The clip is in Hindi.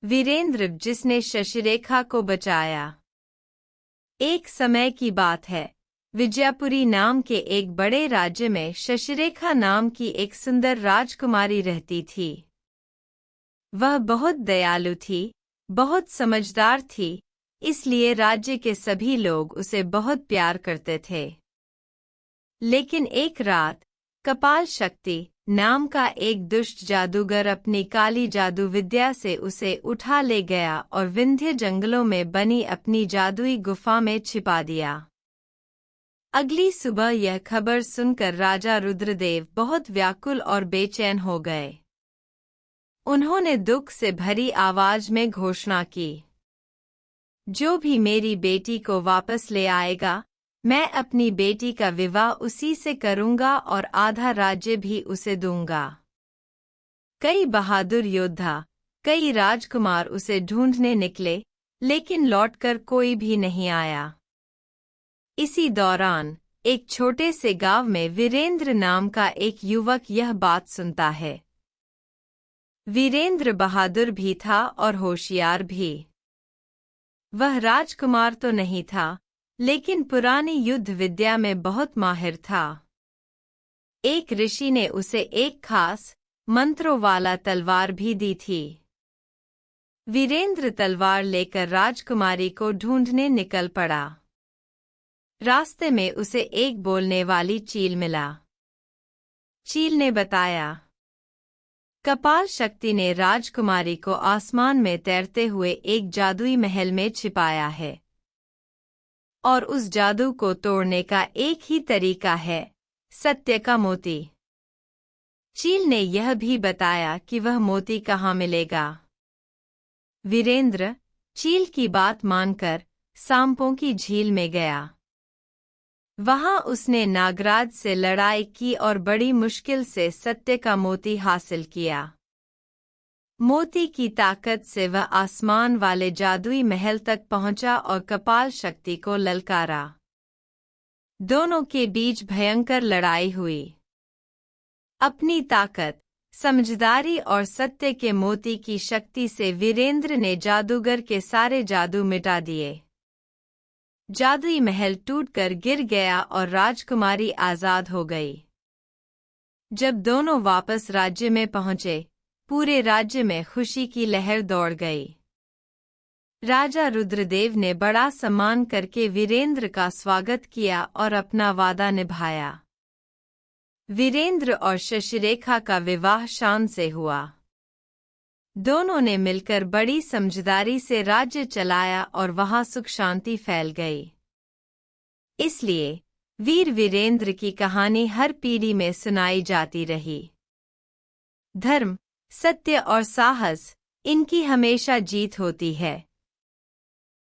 वीरेंद्र जिसने शशिरेखा को बचाया। एक समय की बात है, विजयपुरी नाम के एक बड़े राज्य में शशिरेखा नाम की एक सुंदर राजकुमारी रहती थी। वह बहुत दयालु थी, बहुत समझदार थी, इसलिए राज्य के सभी लोग उसे बहुत प्यार करते थे। लेकिन एक रात कपाल शक्ति नाम का एक दुष्ट जादूगर अपनी काली जादू विद्या से उसे उठा ले गया और विंध्य जंगलों में बनी अपनी जादुई गुफा में छिपा दिया। अगली सुबह यह खबर सुनकर राजा रुद्रदेव बहुत व्याकुल और बेचैन हो गए। उन्होंने दुख से भरी आवाज में घोषणा की, जो भी मेरी बेटी को वापस ले आएगा, मैं अपनी बेटी का विवाह उसी से करूंगा और आधा राज्य भी उसे दूंगा। कई बहादुर योद्धा, कई राजकुमार उसे ढूंढने निकले, लेकिन लौटकर कोई भी नहीं आया। इसी दौरान एक छोटे से गांव में वीरेंद्र नाम का एक युवक यह बात सुनता है। वीरेंद्र बहादुर भी था और होशियार भी। वह राजकुमार तो नहीं था, लेकिन पुरानी युद्ध विद्या में बहुत माहिर था। एक ऋषि ने उसे एक खास मंत्रों वाला तलवार भी दी थी। वीरेंद्र तलवार लेकर राजकुमारी को ढूंढने निकल पड़ा। रास्ते में उसे एक बोलने वाली चील मिला। चील ने बताया, कपाल शक्ति ने राजकुमारी को आसमान में तैरते हुए एक जादुई महल में छिपाया है, और उस जादू को तोड़ने का एक ही तरीका है, सत्य का मोती। चील ने यह भी बताया कि वह मोती कहाँ मिलेगा। वीरेंद्र चील की बात मानकर सांपों की झील में गया। वहां उसने नागराज से लड़ाई की और बड़ी मुश्किल से सत्य का मोती हासिल किया। मोती की ताकत से वह आसमान वाले जादुई महल तक पहुंचा और कपाल शक्ति को ललकारा। दोनों के बीच भयंकर लड़ाई हुई। अपनी ताकत, समझदारी और सत्य के मोती की शक्ति से वीरेंद्र ने जादूगर के सारे जादू मिटा दिए। जादुई महल टूटकर गिर गया और राजकुमारी आजाद हो गई। जब दोनों वापस राज्य में पहुंचे, पूरे राज्य में खुशी की लहर दौड़ गई। राजा रुद्रदेव ने बड़ा सम्मान करके वीरेंद्र का स्वागत किया और अपना वादा निभाया। वीरेंद्र और शशिरेखा का विवाह शान से हुआ। दोनों ने मिलकर बड़ी समझदारी से राज्य चलाया और वहां सुख शांति फैल गई। इसलिए वीर वीरेंद्र की कहानी हर पीढ़ी में सुनाई जाती रही। धर्म, सत्य और साहस, इनकी हमेशा जीत होती है।